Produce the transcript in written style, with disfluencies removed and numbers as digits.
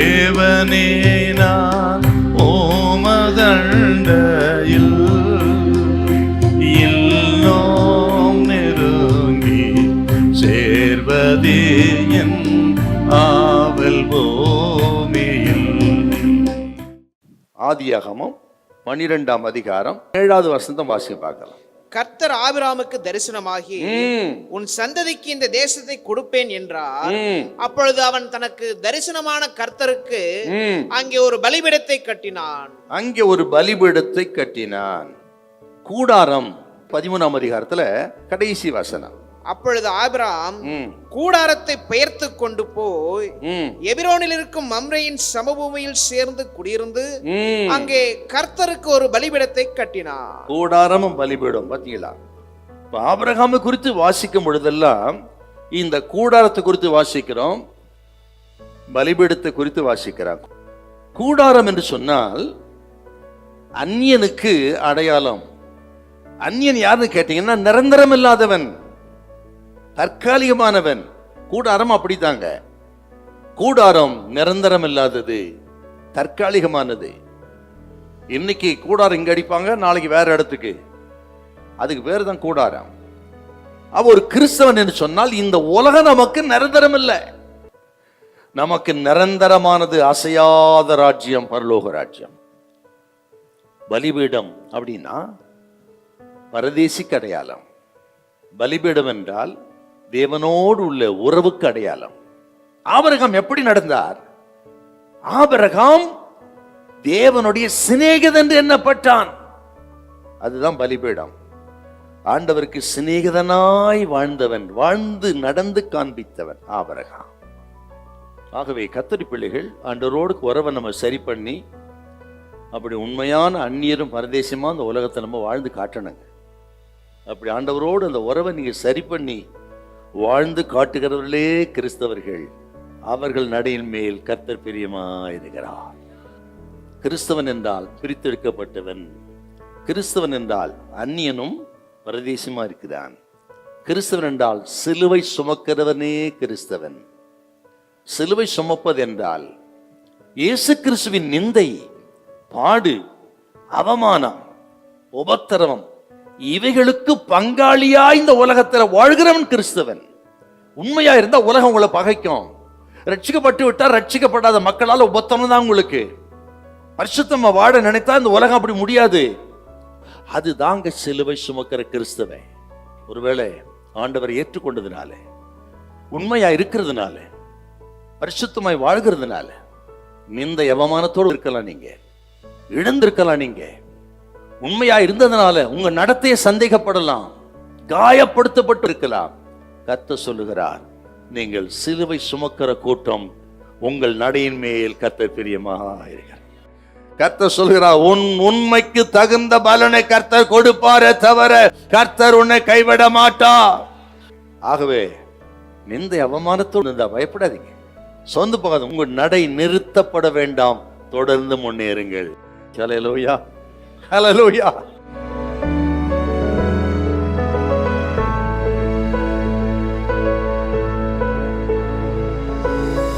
தேவனே நான் ஓமதண்டையில் இன்னும் நெருங்கி சேர்வதே என் ஆவல் பூமியில். ஆதியாகமம் 12ஆம் அதிகாரம் 7வது வசனம் வாசிக்க பார்க்கலாம். கர்த்தர் ஆபிரகாமுக்கு தரிசனமாகி உன் சந்ததிக்கு இந்த தேசத்தை கொடுப்பேன் என்றார். அப்பொழுது அவன் தனக்கு தரிசனமான கர்த்தருக்கு அங்கே ஒரு பலிபீடத்தை கட்டினான். கூடாரம் 13ஆம் அதிகாரத்துல கடைசி வசனம். அப்பொழுது ஆபிரகாம் கூடாரத்தை பெயர்த்து கொண்டு போய் எபிரோனில் இருக்கும் மம்ரேயின் சமபூமியில் சேர்ந்து குடியிருந்து அங்கே கர்த்தருக்கு ஒரு பலிபீடத்தை கட்டினார். கூடாரமும் பலிபீடம் பாத்தீங்களா? ஆபிரகாமை குறித்து வாசிக்கும் பொழுதெல்லாம் இந்த கூடாரத்தை குறித்து வாசிக்கிறோம், பலிபீடத்தை குறித்து வாசிக்கிறாங்க. கூடாரம் என்று சொன்னால் அந்நியனுக்கு அடையாளம். அந்நியன் யாருன்னு கேட்டீங்கன்னா நிரந்தரம் இல்லாதவன், தற்காலிகமானவன். கூடாரம் அப்படித்தாங்க. கூடாரம் நிரந்தரம் இல்லாதது, தற்காலிகமானது. இன்னைக்கு கூடாரம் இங்க அடிப்பாங்க, நாளைக்கு வேற இடத்துக்கு, அதுக்கு பேர் தான் கூடாரம். அவ ஒரு கிறிஸ்தவன் என்று சொன்னால் இந்த உலகம் நமக்கு நிரந்தரம் இல்லை. நமக்கு நிரந்தரமானது அசையாத ராஜ்யம், பரலோக ராஜ்யம். பலிபீடம் அப்படின்னா பரதேசிக்கு அடையாளம். பலிபீடம் என்றால் தேவனோடு உள்ள உறவுக்கு அடையாளம். ஆபிரகாம் எப்படி நடந்தார்? ஆபிரகாம் தேவனுடைய சிநேகிதன் என்று எண்ணப்பட்டான். அதுதான் பலிபீடம். ஆண்டவருக்கு சிநேகிதனாய் வாழ்ந்தவன், வாழ்ந்து நடந்து காண்பித்தவன் ஆபிரகாம். ஆகவே கர்த்தருடைய பிள்ளைகள் ஆண்டவரோடு உறவை நம்ம சரி பண்ணி அப்படி உண்மையான அந்நியரும் பரதேசமா அந்த உலகத்தை நம்ம வாழ்ந்து காட்டணுங்க. அப்படி ஆண்டவரோடு அந்த உறவை நீங்க சரி பண்ணி வாழ்ந்து காட்டுகிறவர்களே கிறிஸ்தவர்கள். அவர்கள் நடையின் மேல் கர்த்தர் பிரியமாயிருக்கிறார். கிறிஸ்தவன் என்றால் பிரித்தெடுக்கப்பட்டவன். கிறிஸ்தவன் என்றால் அந்நியனும் பரதேசமா இருக்கிறான். கிறிஸ்தவன் என்றால் சிலுவை சுமக்கிறவனே கிறிஸ்தவன். சிலுவை சுமப்பது என்றால் இயேசு கிறிஸ்துவின் நிந்தை, பாடு, அவமானம், உபத்திரவம் இவைகளுக்கு பங்காளியா இந்த உலகத்துல வாழ்கிறவன் கிறிஸ்தவன். உண்மையா இருந்தா உலகம் உங்களை பகைக்கும். ரட்சிக்கப்பட்டு விட்டா ரட்சிக்கப்படாத மக்களால் உபத்திரம் தான் உங்களுக்கு. பரிசுத்தமா வாழ நினைத்தா இந்த உலகம் அப்படி முடியாது. அதுதாங்க சிலுவை சுமக்கிற கிறிஸ்தவன். ஒருவேளை ஆண்டவரை ஏற்றுக்கொண்டதுனால, உண்மையா இருக்கிறதுனால, பரிசுத்தமாய் வாழ்கிறதுனால நிந்தை அவமானத்தோடு இருக்கலாம், நீங்க இழந்திருக்கலாம். நீங்க உண்மையா இருந்ததுனால உங்க நடத்தையை சந்தேகப்படலாம், காயப்படுத்தப்பட்டு இருக்கலாம். கர்த்தர் சொல்லுகிறார், நீங்கள் சிலுவை சுமக்கிற கூட்டம், உங்கள் நடையின் மேல் கர்த்தர் பிரியமாயிருக்கிறார். கர்த்தர் சொல்கிறார், உன் உண்மைக்கு தகுந்த பலனை கர்த்தர் கொடுப்பாரே தவிர கர்த்தர் உன்னை கைவிட மாட்டார். ஆகவே நிந்தை அவமானத்தோடு இருந்தா பயப்படாதீங்க, சொந்து போகாது. உங்கள் நடை நிறுத்தப்பட வேண்டாம், தொடர்ந்து முன்னேறுங்கள். ஹல்லேலூயா, ஹல்லேலூயா.